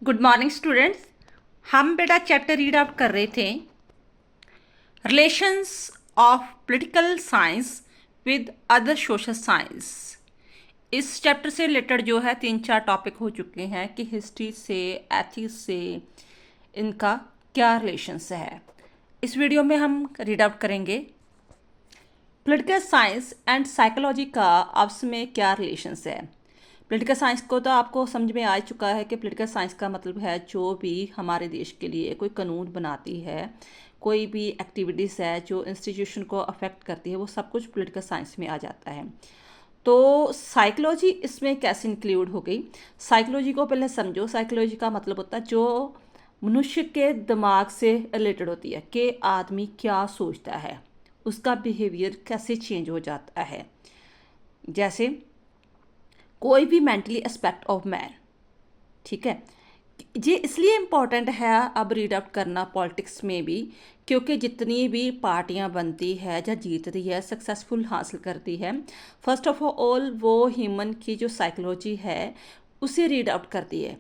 Good morning students. हम बेटा chapter read out कर रहे थे relations of political science with other social science. इस चैप्टर से रिलेटेड जो है 3-4 टॉपिक हो चुके हैं कि हिस्ट्री से, एथिक्स से इनका क्या रिलेशंस है। इस वीडियो में हम रीड आउट करेंगे पॉलिटिकल साइंस एंड साइकोलॉजी का आपस में क्या रिलेशंस है। पॉलिटिकल साइंस को तो आपको समझ में आ चुका है कि पॉलिटिकल साइंस का मतलब है जो भी हमारे देश के लिए कोई कानून बनाती है, कोई भी एक्टिविटीज़ है जो इंस्टीट्यूशन को अफेक्ट करती है, वो सब कुछ पॉलिटिकल साइंस में आ जाता है। तो साइकोलॉजी इसमें कैसे इंक्लूड हो गई? साइकोलॉजी को पहले समझो। साइकोलॉजी का मतलब होता है जो मनुष्य के दिमाग से रिलेटेड होती है कि आदमी क्या सोचता है, उसका बिहेवियर कैसे चेंज हो जाता है। जैसे कोई भी मेंटली एस्पेक्ट ऑफ मैन, ठीक है। ये इसलिए इम्पॉर्टेंट है अब रीड आउट करना पॉलिटिक्स में भी, क्योंकि जितनी भी पार्टियां बनती है या जीतती है, सक्सेसफुल हासिल करती है, फर्स्ट ऑफ ऑल वो ह्यूमन की जो साइकोलॉजी है उसे रीड आउट करती है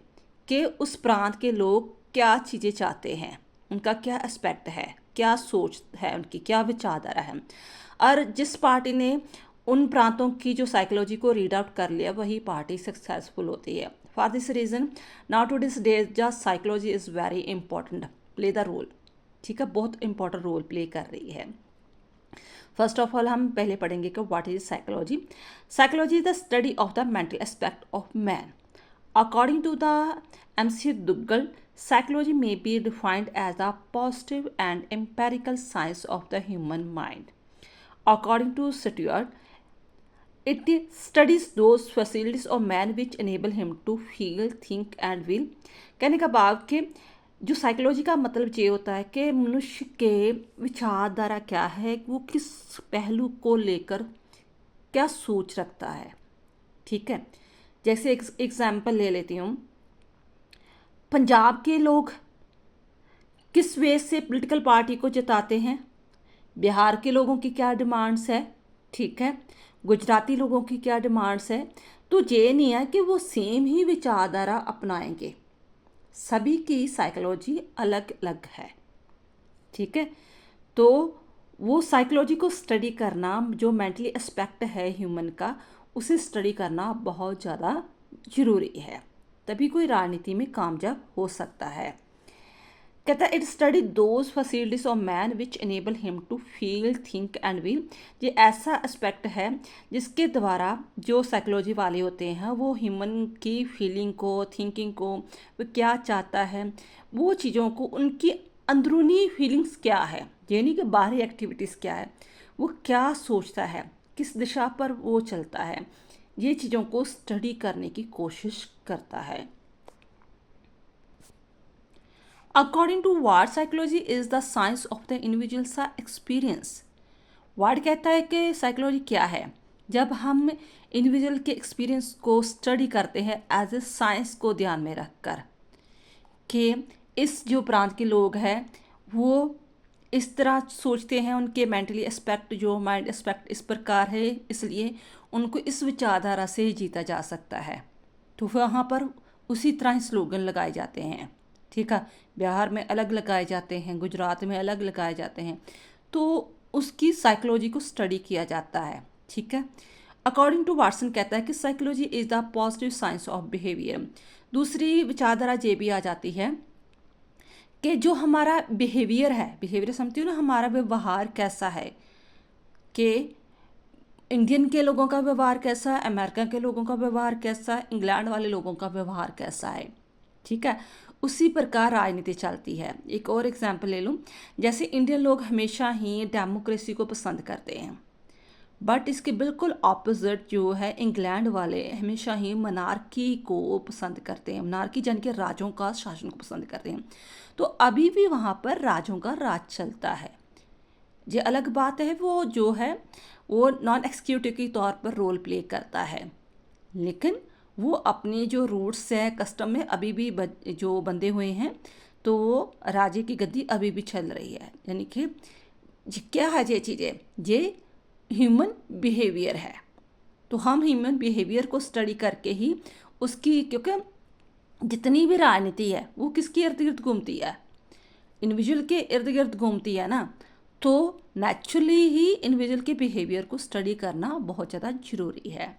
कि उस प्रांत के लोग क्या चीज़ें चाहते हैं, उनका क्या एस्पेक्ट है, क्या सोच है, उनकी क्या विचारधारा है। और जिस पार्टी ने उन प्रांतों की जो साइकोलॉजी को रीड आउट कर लिया वही पार्टी सक्सेसफुल होती है। For this reason now to this days just psychology is very important, play the role, ठीक है, बहुत इंपॉर्टेंट रोल प्ले कर रही है। फर्स्ट ऑफ ऑल हम पहले पढ़ेंगे कि what is psychology. Psychology is the study of the mental aspect of man. According to the MC Duggal, psychology may be defined as the positive and empirical science of the human mind. According to Stuart, it studies those facilities of man which enable him to feel, think and will। कहने का भाव कि जो psychology का मतलब ये होता है कि मनुष्य के विचारधारा क्या है, वो किस पहलू को लेकर क्या सोच रखता है, ठीक है। जैसे एक एग्जाम्पल ले लेती हूँ, पंजाब के लोग किस वे से पॉलिटिकल पार्टी को जिताते हैं, बिहार के लोगों की क्या डिमांड्स है, ठीक है, गुजराती लोगों की क्या डिमांड्स है। तो ये नहीं है कि वो सेम ही विचारधारा अपनाएंगे, सभी की साइकोलॉजी अलग अलग है, ठीक है। तो वो साइकोलॉजी को स्टडी करना, जो मेंटली एस्पेक्ट है ह्यूमन का, उसे स्टडी करना बहुत ज़्यादा ज़रूरी है, तभी कोई राजनीति में कामयाब हो सकता है। कहता है it study those facilities of man which enable him to feel, think and will. ये ऐसा एस्पेक्ट है जिसके द्वारा जो साइकोलॉजी वाले होते हैं वो ह्यूमन की फीलिंग को, थिंकिंग को, वो क्या चाहता है, वो चीज़ों को, उनकी अंदरूनी फीलिंग्स क्या है, यानी कि बाहरी एक्टिविटीज़ क्या है, वो क्या सोचता है, किस दिशा पर वो चलता है, ये चीज़ों को स्टडी करने की कोशिश करता है। According to Ward, psychology is the science of the individuals experience. Ward कहता है कि साइकोलॉजी क्या है। जब हम इंडिविजुअल के एक्सपीरियंस को स्टडी करते हैं एज ए साइंस को ध्यान में रखकर कि इस जो प्रांत के लोग हैं वो इस तरह सोचते हैं, उनके मेंटली एस्पेक्ट, जो माइंड एस्पेक्ट इस प्रकार है, इसलिए उनको इस विचारधारा से जीता जा सकता है। तो वहाँ पर उसी तरह स्लोगन लगाए जाते हैं, ठीक है। बिहार में अलग लगाए जाते हैं, गुजरात में अलग लगाए जाते हैं, तो उसकी साइकोलॉजी को स्टडी किया जाता है, ठीक है। अकॉर्डिंग टू वाटसन कहता है कि psychology is the positive science of behaviour. दूसरी विचारधारा ये भी आ जाती है कि जो हमारा बिहेवियर है, बिहेवियर समझती हो ना, हमारा व्यवहार कैसा है, कि इंडियन के लोगों का व्यवहार कैसा है, अमेरिका के लोगों का व्यवहार कैसा है, इंग्लैंड वाले लोगों का व्यवहार कैसा है, ठीक है। उसी प्रकार राजनीति चलती है। एक और एग्जांपल ले लूँ, जैसे इंडियन लोग हमेशा ही डेमोक्रेसी को पसंद करते हैं, बट इसके बिल्कुल ऑपोजिट जो है इंग्लैंड वाले हमेशा ही मनार्की को पसंद करते हैं। मनार्की यानी कि राजों का शासन को पसंद करते हैं। तो अभी भी वहाँ पर राजों का राज चलता है। ये अलग बात है, वो जो है वो नॉन एग्जीक्यूटिव के तौर पर रोल प्ले करता है, लेकिन वो अपने जो रूट्स हैं, कस्टम में अभी भी जो बंधे हुए हैं, तो वो राजे की गद्दी अभी भी चल रही है। यानी कि क्या है ये चीज़ें, ये ह्यूमन बिहेवियर है। तो हम ह्यूमन बिहेवियर को स्टडी करके ही उसकी, क्योंकि जितनी भी राजनीति है वो किसके इर्द गिर्द घूमती है, इंडिविजुअल के इर्द गिर्द घूमती है ना। तो नेचुरली ही इंडिविजुअल के बिहेवियर को स्टडी करना बहुत ज़्यादा ज़रूरी है।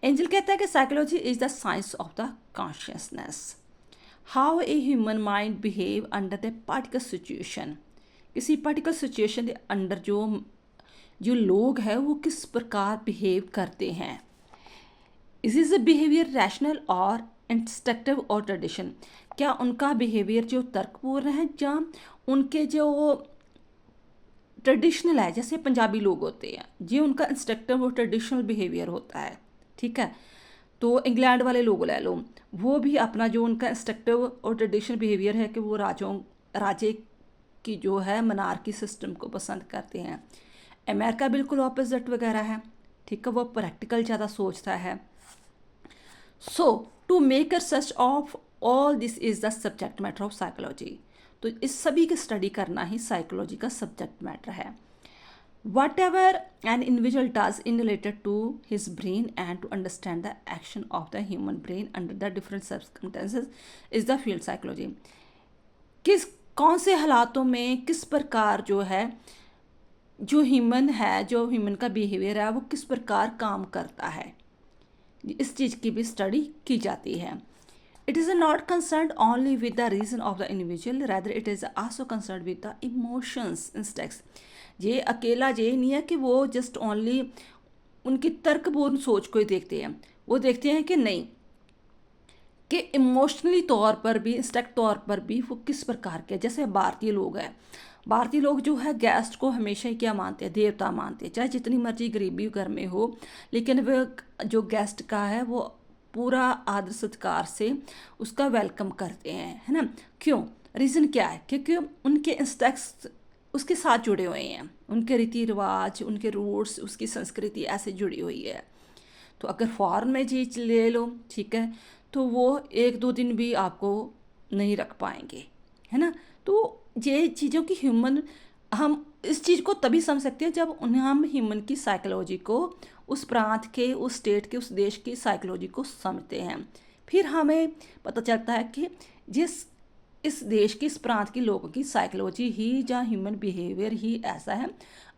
एंजल कहता है कि psychology is the science of the consciousness, how a human mind behave under the particular situation. किसी पर्टिकुलर सिचुएशन के अंडर जो जो लोग हैं वो किस प्रकार बिहेव करते हैं। इज अ बिहेवियर रैशनल और इंस्ट्रक्टिव और ट्रेडिशन, क्या उनका बिहेवियर जो तर्कपूर्ण है या उनके जो ट्रेडिशनल है, जैसे पंजाबी लोग होते हैं जी, उनका इंस्ट्रक्टिव और ट्रेडिशनल बिहेवियर होता है, ठीक है। तो इंग्लैंड वाले लोग ले लो, वो भी अपना जो उनका इंस्ट्रक्टिव और ट्रेडिशनल बिहेवियर है कि वो राजे की जो है मनार्की सिस्टम को पसंद करते हैं। अमेरिका बिल्कुल ऑपोजिट वगैरह है, ठीक है, वो प्रैक्टिकल ज़्यादा सोचता है। So to make a search of all this is the subject matter of psychology. तो इस सभी की स्टडी करना ही साइकोलॉजी का सब्जेक्ट मैटर है। Whatever an individual does in related to his brain and to understand the action of the human brain under the different circumstances is the field psychology. कौन से हालातों में किस प्रकार जो है जो ह्यूमन का बिहेवियर है वो किस प्रकार काम करता है, इस चीज़ की भी स्टडी की जाती है। It is not concern only with the reason of the individual, rather it is also concern with the emotions instincts. ये अकेला ये नहीं है कि वो जस्ट ओनली उनकी तर्कपूर्ण सोच को ही देखते हैं, वो देखते हैं कि नहीं कि इमोशनली तौर पर भी, इंस्टेक्ट तौर पर भी वो किस प्रकार के। जैसे भारतीय लोग हैं, भारतीय लोग जो है गेस्ट को हमेशा ही क्या मानते हैं, देवता मानते हैं, चाहे जितनी मर्जी गरीबी घर में हो, लेकिन वह जो गेस्ट का है वो पूरा आदर सत्कार से उसका वेलकम करते हैं, है ना। क्यों, रीज़न क्या है, क्योंकि उनके इंस्टेक्ट्स उसके साथ जुड़े हुए हैं, उनके रीति रिवाज, उनके रूट्स, उसकी संस्कृति ऐसे जुड़ी हुई है। तो अगर फॉरेन में चीज ले लो, ठीक है, तो वो 1-2 दिन भी आपको नहीं रख पाएंगे, है ना। तो ये चीज़ों की हम इस चीज़ को तभी समझ सकते हैं जब हम ह्यूमन की साइकोलॉजी को, उस प्रांत के, उस स्टेट के, उस देश की साइकोलॉजी को समझते हैं। फिर हमें पता चलता है कि इस देश की, इस प्रांत के लोगों की साइकोलॉजी ही या ह्यूमन बिहेवियर ही ऐसा है,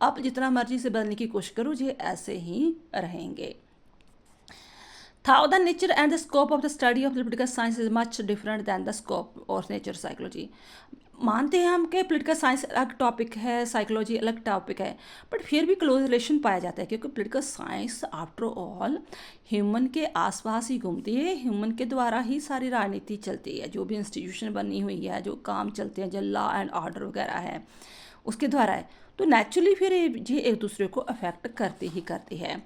आप जितना मर्जी से बदलने की कोशिश करो ये ऐसे ही रहेंगे। How the nature and the scope of the study of political science is much different than the scope of nature psychology. मानते हैं हम कि पॉलिटिकल साइंस अलग टॉपिक है, साइकोलॉजी अलग टॉपिक है, बट फिर भी क्लोज रिलेशन पाया जाता है, क्योंकि political science after all human के आसपास ही घूमती है, ह्यूमन के द्वारा ही सारी राजनीति चलती है, जो भी इंस्टीट्यूशन बनी हुई है, जो काम चलते हैं, जो लॉ एंड ऑर्डर वगैरह है, उसके द्वारा है। तो नेचुरली फिर ये एक दूसरे को अफेक्ट करती है।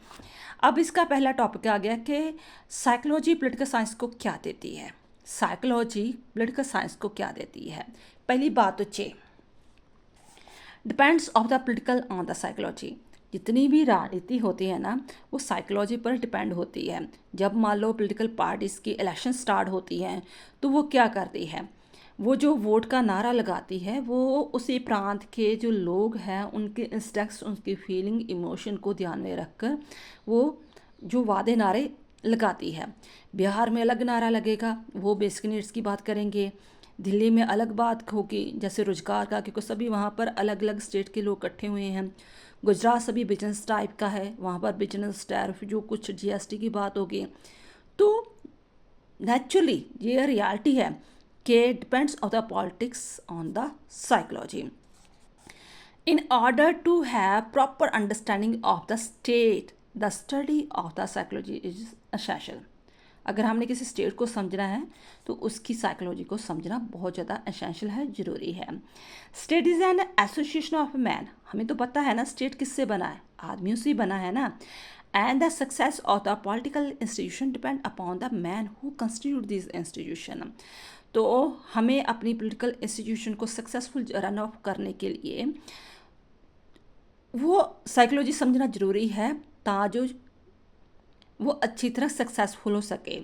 अब इसका पहला टॉपिक आ गया कि साइकोलॉजी पॉलिटिकल साइंस को क्या देती है। साइकोलॉजी पॉलिटिकल साइंस को क्या देती है। पहली बात तो depends of the political on the psychology. जितनी भी राजनीति होती है ना वो साइकोलॉजी पर डिपेंड होती है। जब मान लो पॉलिटिकल पार्टीज़ की इलेक्शन स्टार्ट होती हैं तो वो क्या करती है, वो जो वोट का नारा लगाती है वो उसी प्रांत के जो लोग हैं उनके इंस्टेक्ट्स, उनकी फीलिंग, इमोशन को ध्यान में रखकर वो जो वादे नारे लगाती है। बिहार में अलग नारा लगेगा, वो बेसिक नीड्स की बात करेंगे। दिल्ली में अलग बात होगी, जैसे रोजगार का, क्योंकि सभी वहाँ पर अलग अलग स्टेट के लोग इकट्ठे हुए हैं। गुजरात सभी बिजनेस टाइप का है, वहाँ पर बिजनेस टैरिफ जो कुछ जीएसटी की बात होगी। तो नेचुरली ये रियलिटी है कि depends of the politics on the psychology. In order to have proper understanding of the state, the study of the psychology is essential. अगर हमने किसी स्टेट को समझना है तो उसकी साइकोलॉजी को समझना बहुत ज़्यादा एसेंशियल है, ज़रूरी है। State is an association of man, हमें तो पता है ना स्टेट किससे बना है, आदमियों से बना है ना। And the success of the political institution depend upon the man who constitute this institution. तो हमें अपनी पॉलिटिकल इंस्टीट्यूशन को सक्सेसफुल रन ऑफ करने के लिए वो साइकोलॉजी समझना ज़रूरी है ताकि वो अच्छी तरह सक्सेसफुल हो सके।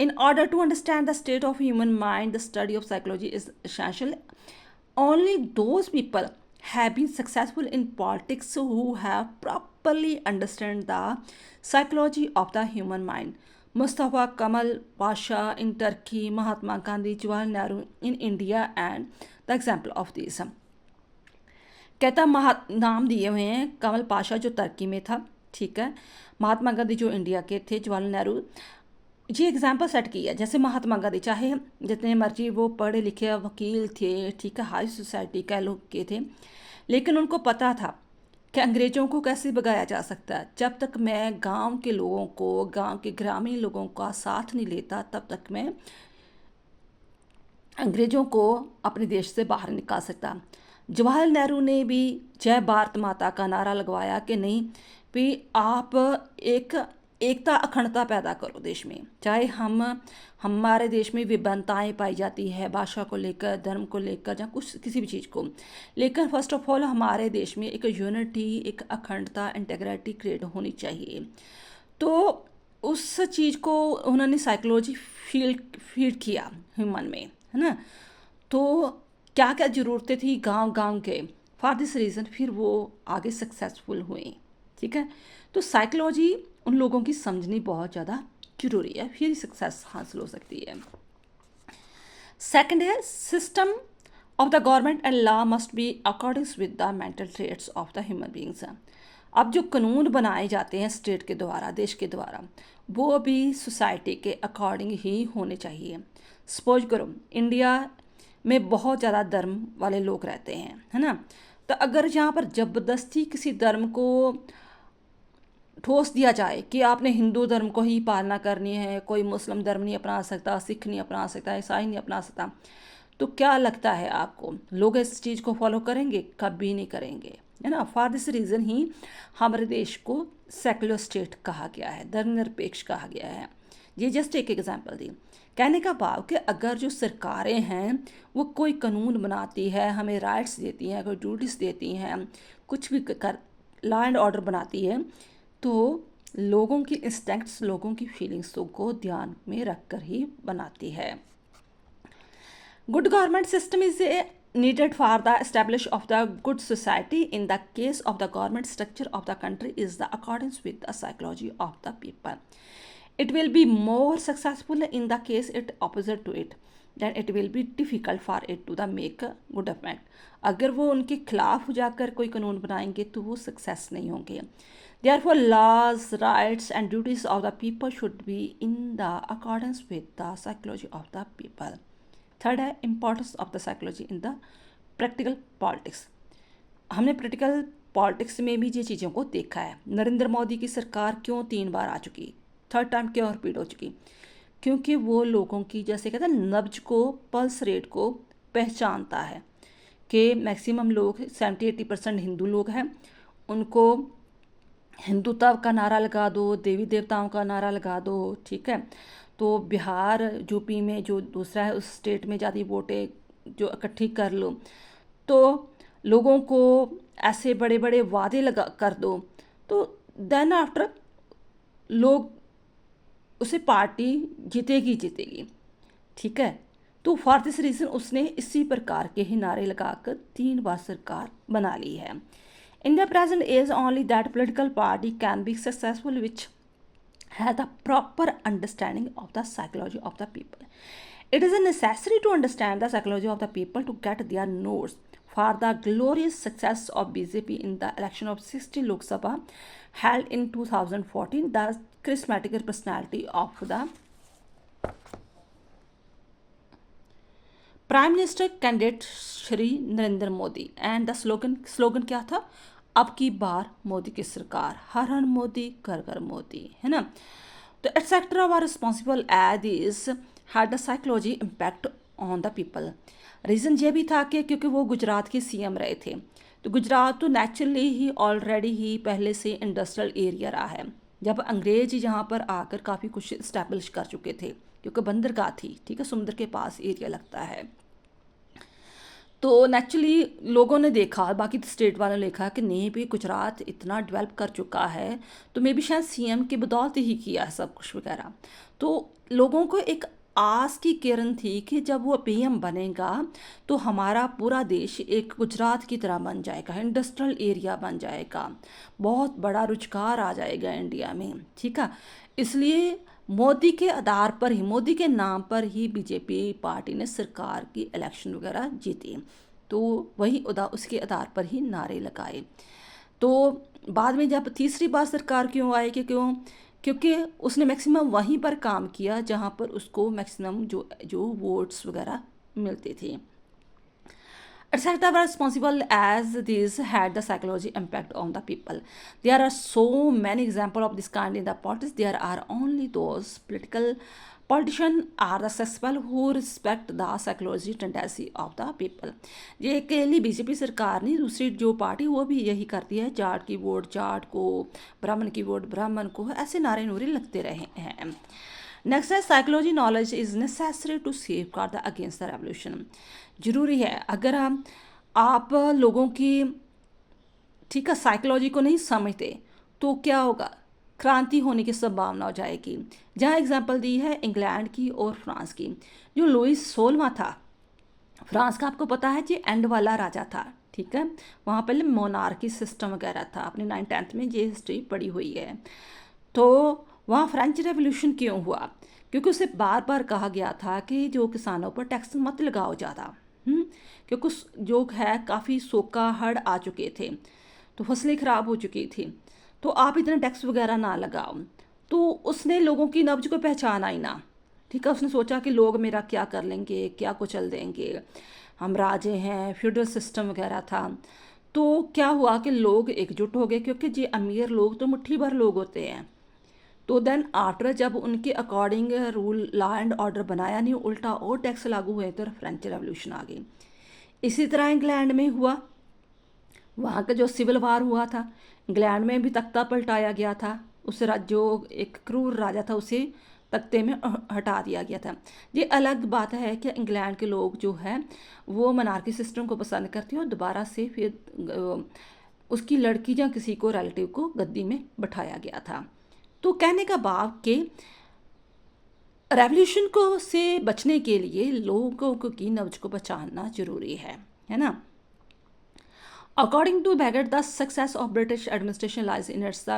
In order to understand the state of human mind the study of psychology is essential. Only those people have been successful in politics who have properly understand the psychology of the human mind. Mustafa Kamal Pasha in Turkey, Mahatma Gandhi, Jawahar Nehru in India and the example of this. कहता नाम दिए हुए हैं, कमल पाशा जो Turkey में था, ठीक है, महात्मा गांधी जो इंडिया के थे, जवाहर नेहरू, ये एग्जाम्पल सेट किया। जैसे महात्मा गांधी चाहे जितने मर्जी वो पढ़े लिखे वकील थे, ठीक है, हाई सोसाइटी का लोग के थे, लेकिन उनको पता था कि अंग्रेज़ों को कैसे भगाया जा सकता है। जब तक मैं गांव के लोगों को, गांव के ग्रामीण लोगों का साथ नहीं लेता, तब तक मैं अंग्रेज़ों को अपने देश से बाहर निकाल सकता। जवाहर नेहरू ने भी जय भारत माता का नारा लगवाया कि नहीं भी आप एक एकता अखंडता पैदा करो देश में। चाहे हमारे देश में विभिन्नताएं पाई जाती है, भाषा को लेकर, धर्म को लेकर, या कुछ किसी भी चीज़ को, लेकिन फर्स्ट ऑफ ऑल हमारे देश में एक यूनिटी, एक अखंडता, इंटेग्रिटी क्रिएट होनी चाहिए। तो उस चीज़ को उन्होंने साइकोलॉजी फीड किया ह्यूमन में, है ना। तो क्या क्या ज़रूरतें थी गांव गांव के, फॉर दिस रीज़न फिर वो आगे सक्सेसफुल हुए, ठीक है। तो साइकोलॉजी उन लोगों की समझनी बहुत ज़्यादा जरूरी है, फिर सक्सेस हासिल हो सकती है। सेकंड है system of the government and law must be according with the mental traits of the human beings. अब जो कानून बनाए जाते हैं स्टेट के द्वारा, देश के द्वारा, वो भी सोसाइटी के अकॉर्डिंग ही होने चाहिए। सपोज करो इंडिया में बहुत ज़्यादा धर्म वाले लोग रहते हैं, है ना। तो अगर यहाँ पर ज़बरदस्ती किसी धर्म को ठोस दिया जाए कि आपने हिंदू धर्म को ही पालना करनी है, कोई मुस्लिम धर्म नहीं अपना सकता, सिख नहीं अपना सकता, ईसाई नहीं अपना सकता, तो क्या लगता है आपको लोग इस चीज़ को फॉलो करेंगे? कभी नहीं करेंगे, है ना। फॉर दिस रीज़न ही हमारे देश को सेकुलर स्टेट कहा गया है, धर्मनिरपेक्ष कहा गया है। ये जस्ट एक एग्जांपल दी। कहने का भाव कि अगर जो सरकारें हैं वो कोई कानून बनाती है, हमें राइट्स देती हैं, कोई ड्यूटीज़ देती हैं, कुछ भी कर लॉ एंड ऑर्डर बनाती है, तो लोगों की इंस्टिंक्ट्स, लोगों की फीलिंग्सों को ध्यान में रखकर ही बनाती है। Good government system is needed for the establish of the good society. In the case of the government structure of the country is the accordance with the psychology of the people. It will be more successful in the case it opposite to it. Then it will be difficult for it to the make a good effect. अगर वो उनके खिलाफ हो जाकर कोई कानून बनाएंगे तो वो सक्सेस नहीं होंगे। Therefore, laws, rights and duties of the people should be in the accordance with the psychology of the people. Third है importance of the psychology in the practical politics. हमने प्रैक्टिकल पॉलिटिक्स में भी ये चीज़ों को देखा है। नरेंद्र मोदी की सरकार क्यों 3 बार आ चुकी, थर्ड टाइम क्यों रिपीट हो चुकी? क्योंकि वो लोगों की, जैसे कहते हैं, नब्ज को, पल्स रेट को पहचानता है कि मैक्सिमम लोग 70-80% हिंदू लोग हैं, उनको हिंदुत्व का नारा लगा दो, देवी देवताओं का नारा लगा दो, ठीक है। तो बिहार, यूपी में जो दूसरा है उस स्टेट में ज़्यादा वोटें जो इकट्ठी कर लो, तो लोगों को ऐसे बड़े बड़े वादे लगा कर दो, तो देन आफ्टर लोग उसे पार्टी जीतेगी जीतेगी, ठीक है। तो फॉर दिस रीज़न उसने इसी प्रकार के ही नारे लगाकर 3 बार सरकार बना ली है। In the present age, only that political party can be successful which has the proper understanding of the psychology of the people. It is necessary to understand the psychology of the people to get their notes for the glorious success of BJP in the election of 60 Lok Sabha held in 2014. The charismatic personality of the prime minister candidate Shri Narendra Modi and the slogan क्या था? अब की बार मोदी की सरकार, हर हर मोदी, घर घर मोदी, है ना। तो etcetera were responsible as is had the psychology impact on the people. Reason ये भी था कि क्योंकि वो गुजरात के सीएम रहे थे, तो गुजरात तो नेचुरली ही ऑलरेडी ही पहले से इंडस्ट्रियल एरिया रहा है। जब अंग्रेज यहाँ पर आकर काफ़ी कुछ इस्टेब्लिश कर चुके थे, क्योंकि बंदरगाह थी, ठीक है, समुद्र के पास एरिया लगता है, तो नेचुरली लोगों ने देखा, बाकी स्टेट वालों ने देखा कि नहीं भी गुजरात इतना डेवलप कर चुका है, तो मे भी शायद सीएम की बदौलत ही किया है सब कुछ वगैरह। तो लोगों को एक आस की किरण थी कि जब वो पीएम बनेगा तो हमारा पूरा देश एक गुजरात की तरह बन जाएगा, इंडस्ट्रियल एरिया बन जाएगा, बहुत बड़ा रोजगार आ जाएगा इंडिया में, ठीक है। इसलिए मोदी के आधार पर ही, मोदी के नाम पर ही बीजेपी पार्टी ने सरकार की इलेक्शन वगैरह जीती। तो वही उसके आधार पर ही नारे लगाए। तो बाद में जब तीसरी बार सरकार क्यों आई, कि क्यों, क्योंकि उसने मैक्सिमम वहीं पर काम किया जहाँ पर उसको मैक्सिमम जो जो वोट्स वगैरह मिलते थे। Etc. were responsible as these had the psychology impact on the people. There are so many examples of this kind in the politics. There are only those politicians are the successful who respect the psychology tendency of the people. ये अकेली BJP सरकार नहीं, दूसरी जो party वो भी यही करती है, जाट की वोट जाट को, ब्राह्मण की वोट ब्राह्मण को, ऐसे नारे नूरे लगते रहे हैं। नेक्स्ट है psychology knowledge is necessary to safeguard the against the revolution. ज़रूरी है, अगर आप लोगों की, ठीक है, साइकोलॉजी को नहीं समझते तो क्या होगा, क्रांति होने की संभावना हो जाएगी। जहाँ एग्जांपल दी है इंग्लैंड की और फ्रांस की। जो लुइस 16वां था फ्रांस का, आपको पता है, जी एंड वाला राजा था, ठीक है। वहाँ पहले मोनार्की सिस्टम वगैरह था, अपने 9th-10th में ये हिस्ट्री पढ़ी हुई है। तो वहाँ फ्रेंच रेवोल्यूशन क्यों हुआ, क्योंकि उसे बार बार कहा गया था कि जो किसानों पर टैक्स मत लगाओ ज़्यादा, क्योंकि जो है काफ़ी सूखा हड़ आ चुके थे, तो फसलें ख़राब हो चुकी थी, तो आप इतना टैक्स वगैरह ना लगाओ। तो उसने लोगों की नब्ज को पहचाना ही ना, ठीक है। उसने सोचा कि लोग मेरा क्या कर लेंगे, क्या कुचल देंगे, हम राजे हैं, फ्यूडल सिस्टम वगैरह था। तो क्या हुआ कि लोग एकजुट हो गए, क्योंकि ये अमीर लोग तो मुट्ठी भर लोग होते हैं। तो देन आफ्टर जब उनके according rule law and order बनाया नहीं, उल्टा और टैक्स लागू हुए, तो फ्रेंच रेवोल्यूशन आ गई। इसी तरह इंग्लैंड में हुआ, वहाँ का जो सिविल वार हुआ था, इंग्लैंड में भी तख्ता पलटाया गया था। उस जो एक क्रूर राजा था उसे तख्ते में हटा दिया गया था। ये अलग बात है कि इंग्लैंड के लोग जो है वो मनार्की सिस्टम को पसंद करते हैं, और दोबारा से फिर उसकी लड़की या किसी को रिलेटिव को गद्दी में बैठाया गया था। तो कहने का भाव कि रेवोल्यूशन को से बचने के लिए लोगों की नब्ज को बचाना जरूरी है ना। According to Bagot, the success of British administration lies in its the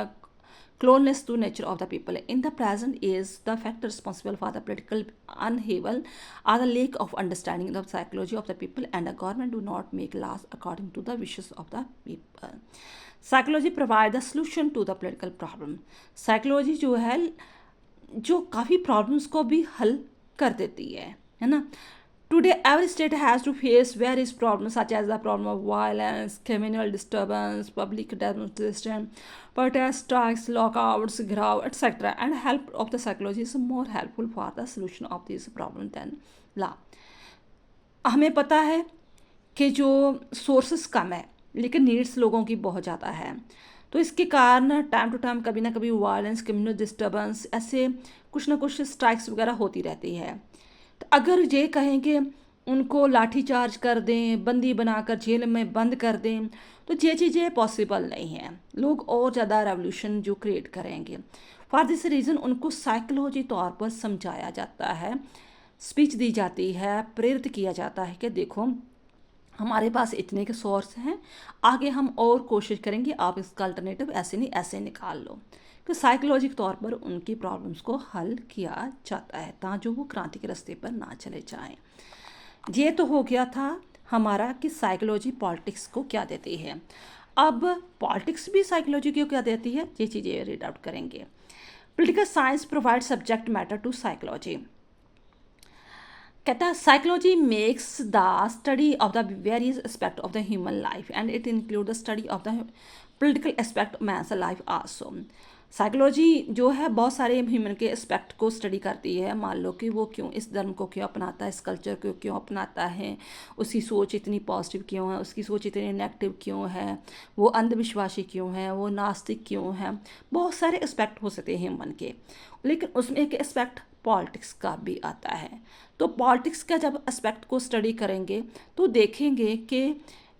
closeness to nature of the people. In the present is the factor responsible for the political upheaval or the lack of understanding of the psychology of the people, and the government do not make laws according to the wishes of the people. Psychology provide the solution to the political problem. Psychology जो है जो काफ़ी problems को भी हल कर देती है ना। Today, every state has to face various problems such as the problem of violence, criminal disturbance, public demonstration, protest strikes, lockouts, grave, etc. And help of the psychology is more helpful for the solution of these problems than law. हमें पता है कि जो sources कम है लेकिन needs लोगों की बहुत ज़्यादा है, तो इसके कारण टाइम टू टाइम कभी ना कभी वायलेंस, क्रिमिनल डिस्टर्बेंस, ऐसे कुछ ना कुछ स्ट्राइक्स वगैरह होती रहती है। तो अगर ये कहें कि उनको लाठी चार्ज कर दें, बंदी बनाकर जेल में बंद कर दें, तो ये चीज़ें पॉसिबल नहीं हैं। लोग और ज़्यादा रेवोल्यूशन जो क्रिएट करेंगे। फॉर दिस रीज़न उनको साइकोलॉजी तौर पर समझाया जाता है, स्पीच दी जाती है, प्रेरित किया जाता है कि देखो हमारे पास इतने के सोर्स हैं, आगे हम और कोशिश करेंगे, आप इसका अल्टरनेटिव ऐसे नहीं ऐसे निकाल लो। कि साइकोलॉजिक तौर पर उनकी प्रॉब्लम्स को हल किया जाता है ताकि वो क्रांति के रास्ते पर ना चले जाएं। ये तो हो गया था हमारा कि साइकोलॉजी पॉलिटिक्स को क्या देती है। अब पॉलिटिक्स भी साइकोलॉजी को क्या देती है, ये चीज़ें रीड आउट करेंगे। Political science provide subject matter to psychology. कहता है psychology makes the study of the various aspect of the human life and it include the study of the political aspect man's life also. Psychology जो है बहुत सारे human के aspect को study करती है। मान लो कि वो क्यों इस धर्म को क्यों अपनाता है, इस कल्चर को क्यों अपनाता है, उसकी सोच इतनी पॉजिटिव क्यों है, उसकी सोच इतनी नेगेटिव क्यों है, वो अंधविश्वासी क्यों है, वो नास्तिक क्यों है। बहुत सारे एस्पेक्ट हो सकते हैं ह्यूमन के, लेकिन उसमें एक एस्पेक्ट पॉलिटिक्स का भी आता है। तो पॉलिटिक्स का जब एस्पेक्ट को स्टडी करेंगे तो देखेंगे कि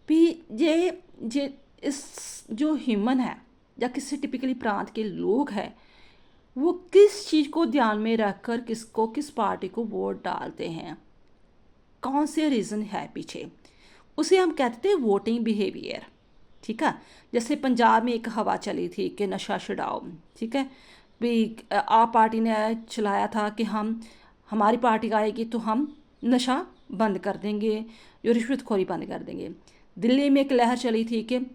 भी ये इस जो ह्यूमन है या किसी टिपिकली प्रांत के लोग हैं वो किस चीज़ को ध्यान में रखकर किस पार्टी को वोट डालते हैं, कौन से रीज़न है पीछे, उसे हम कहते थे वोटिंग बिहेवियर। ठीक है, जैसे पंजाब में एक हवा चली थी कि नशा छुड़ाओ, ठीक है, भी आप पार्टी ने चलाया था कि हमारी पार्टी आएगी तो हम नशा बंद कर देंगे, जो रिश्वतखोरी बंद कर देंगे। दिल्ली में एक लहर चली थी कि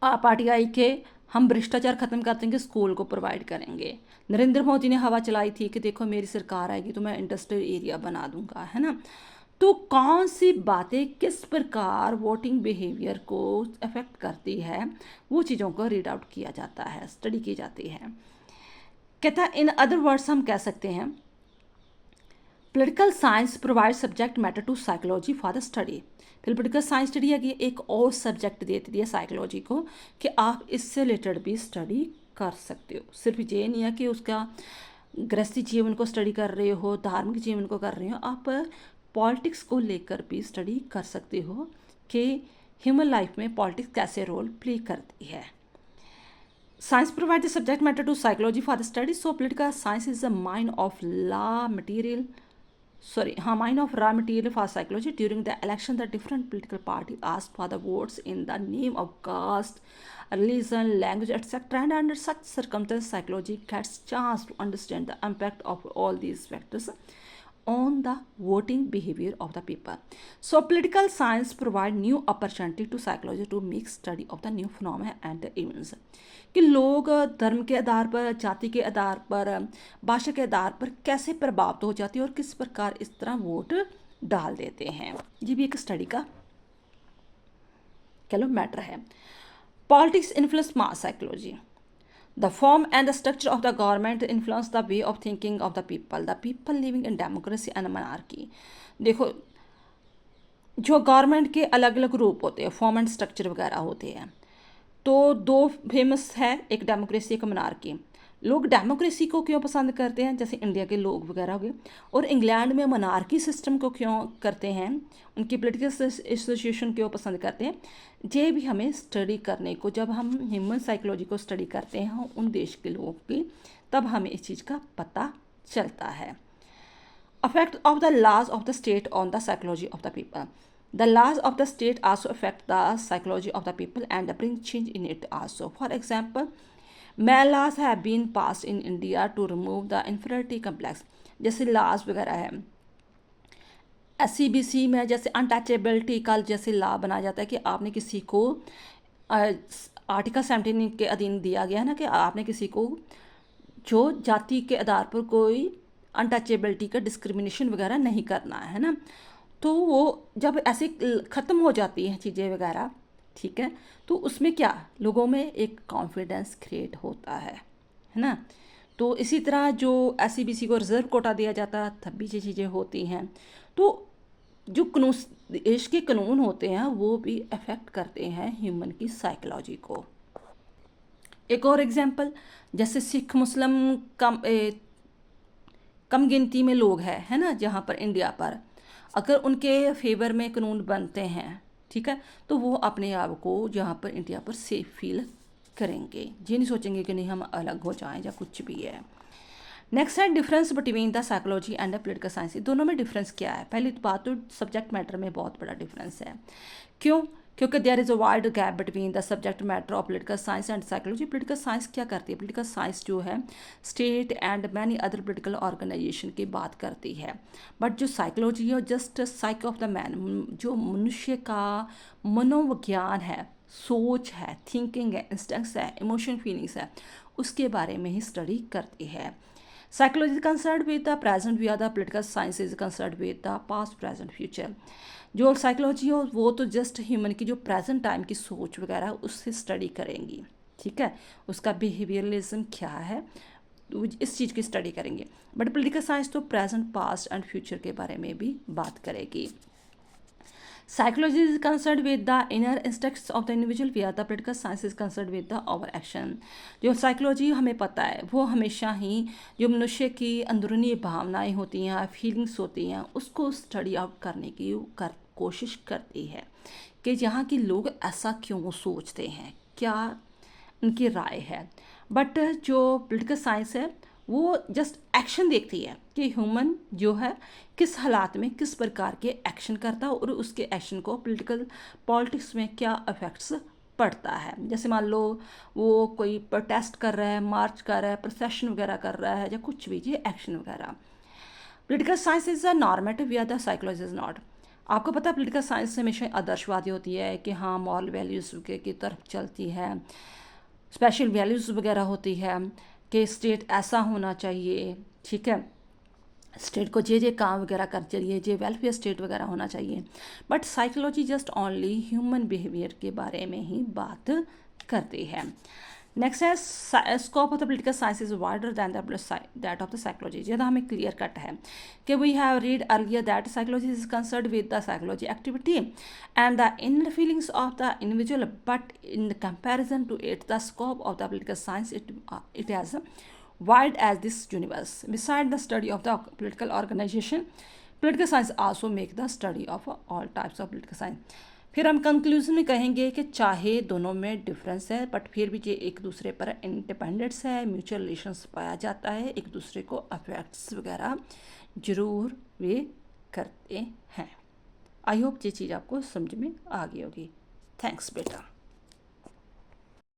आप पार्टी आई के हम भ्रष्टाचार खत्म कर देंगे, स्कूल को प्रोवाइड करेंगे। नरेंद्र मोदी ने हवा चलाई थी कि देखो मेरी सरकार आएगी तो मैं इंडस्ट्रियल एरिया बना दूंगा, है ना। तो कौन सी बातें किस प्रकार वोटिंग बिहेवियर को अफेक्ट करती है, वो चीज़ों को रीड आउट किया जाता है, स्टडी की जाती है। कहता है इन अदर वर्ड्स हम कह सकते हैं political science provide subject matter to psychology for the study. फिर पोलिटिकल साइंस स्टडी है कि एक और सब्जेक्ट देती है साइकोलॉजी को कि आप इससे रिलेटेड भी स्टडी कर सकते हो। सिर्फ ये नहीं है कि उसका गृहस्थी जीवन को स्टडी कर रहे हो, धार्मिक जीवन को कर रहे हो, आप पॉलिटिक्स को लेकर भी स्टडी कर सकते हो कि ह्यूमन लाइफ में पॉलिटिक्स कैसे रोल प्ले करती है। Science provide the subject matter to psychology for the study. So political science is the mind of mind of raw material for psychology. During the election, the different political parties asked for the votes in the name of caste, religion, language, etc. And under such circumstances, psychology gets chance to understand the impact of all these factors on the voting behavior of the people. So political science provide new opportunity to psychology to make study of the new phenomena and events. कि लोग धर्म के आधार पर, जाति के आधार पर, भाषा के आधार पर कैसे प्रभावित हो जाते हैं और किस प्रकार इस तरह वोट डाल देते हैं। ये भी एक स्टडी का कह लो मैटर है। Politics influence mass psychology. The form and the structure of the government influence the way of thinking of the people living in democracy and monarchy. देखो जो गवर्नमेंट के अलग अलग रूप होते हैं, फॉर्म एंड स्ट्रक्चर वगैरह होते हैं, तो दो फेमस है, एक डेमोक्रेसी एक मोनार्की। लोग डेमोक्रेसी को क्यों पसंद करते हैं, जैसे इंडिया के लोग वगैरह हो गए, और इंग्लैंड में मोनार्की सिस्टम को क्यों करते हैं, उनकी पॉलिटिकल एसोसिएशन क्यों पसंद करते हैं, ये भी हमें स्टडी करने को, जब हम ह्यूमन साइकोलॉजी को स्टडी करते हैं उन देश के लोगों की, तब हमें इस चीज़ का पता चलता है। Affect of the laws of the state on the psychology of the people. The laws of the state also affect the psychology of the people and bring change in it also. For example, many laws have been passed in India to remove the inferiority complex. जैसे laws वगैरह है, SCBC में जैसे untouchability का जैसे law बनाया जाता है कि आपने किसी को आर्टिकल 17 के अधीन दिया गया है ना, कि आपने किसी को जो जाति के आधार पर कोई अनटचेबिलिटी का डिस्क्रिमिनेशन वगैरह नहीं करना है ना। तो वो जब ऐसे ख़त्म हो जाती हैं चीज़ें वगैरह, ठीक है, तो उसमें क्या लोगों में एक कॉन्फिडेंस क्रिएट होता है ना। तो इसी तरह जो SCBC को रिजर्व कोटा दिया जाता है तब भी ये चीज़ें होती हैं। तो जो कानून, देश के कानून होते हैं वो भी अफेक्ट करते हैं ह्यूमन की साइकोलॉजी को। एक और एग्जांपल, जैसे सिख मुस्लिम कम गिनती में लोग हैं, है ना, जहाँ पर इंडिया पर अगर उनके फेवर में कानून बनते हैं, ठीक है, तो वो अपने आप को जहाँ पर इंडिया पर सेफ फील करेंगे, ये नहीं सोचेंगे कि नहीं हम अलग हो जाएं या कुछ भी है। नेक्स्ट है difference between the psychology and the political science. दोनों में डिफरेंस क्या है? पहली बात तो सब्जेक्ट मैटर में बहुत बड़ा डिफरेंस है। क्यों? क्योंकि there is a wide gap between the subject matter of political science and psychology. Political science क्या करती है? पोलिटिकल साइंस जो है state and many other political organisation की बात करती है, बट जो साइकोलॉजी है just psycho of the man, जो मनुष्य का मनोविज्ञान है, सोच है, थिंकिंग है, इंस्टिंक्ट्स है, इमोशन फीलिंग्स है, उसके बारे में ही स्टडी करती है। Psychology is concerned with the present, where the political science is concerned with the past, present, future. जो साइकोलॉजी हो वो तो जस्ट ह्यूमन की जो प्रेजेंट टाइम की सोच वगैरह उससे स्टडी करेंगी, ठीक है, उसका बिहेवियरलिज्म क्या है, तो इस चीज़ की स्टडी करेंगे। बट पॉलिटिकल साइंस तो प्रेजेंट, पास्ट एंड फ्यूचर के बारे में भी बात करेगी। Psychology is concerned with the inner instincts of the individual, where the political science is concerned with the overaction. जो साइकोलॉजी हमें पता है वो हमेशा ही जो मनुष्य की अंदरूनी भावनाएं होती हैं, फीलिंग्स होती हैं, उसको स्टडी आउट करने की कोशिश करती है कि यहाँ के लोग ऐसा क्यों सोचते हैं, क्या उनकी राय है। बट जो पॉलिटिकल साइंस है वो जस्ट एक्शन देखती है कि ह्यूमन जो है किस हालात में किस प्रकार के एक्शन करता है और उसके एक्शन को पॉलिटिक्स में क्या इफेक्ट्स पड़ता है। जैसे मान लो वो कोई प्रोटेस्ट कर रहा है, मार्च कर रहा है, प्रोसेशन वगैरह कर रहा है, या कुछ भी ये एक्शन वगैरह। Political science is a normative we are the psychology is not. आपको पता है पोलिटिकल साइंस हमेशा आदर्शवादी होती है कि हाँ मॉरल वैल्यूज़ की तरफ चलती है, स्पेशल वैल्यूज़ वगैरह होती है कि स्टेट ऐसा होना चाहिए, ठीक है, स्टेट को जे काम वगैरह कर चाहिए, जे वेलफेयर स्टेट वगैरह होना चाहिए। But psychology just only human behaviour के बारे में ही बात करती है। नेक्स्ट है scope of the political science is wider than that of the psychology. ज़्यादा हमें क्लियर कट है कि we have read earlier that psychology is concern with the psychology activity and the inner feelings of the individual, but in comparison to it the scope of the political science it has wide as this universe. Beside the study of the political organization, political science also make the study of all types of political science. फिर हम conclusion में कहेंगे कि चाहे दोनों में difference है but फिर भी ये एक दूसरे पर इंडिपेंडेंस है, म्यूचुअल रिलेशंस पाया जाता है, एक दूसरे को अफेक्ट्स वगैरह ज़रूर वे करते हैं। आई होप ये चीज़ आपको समझ में आ गई होगी। थैंक्स बेटा।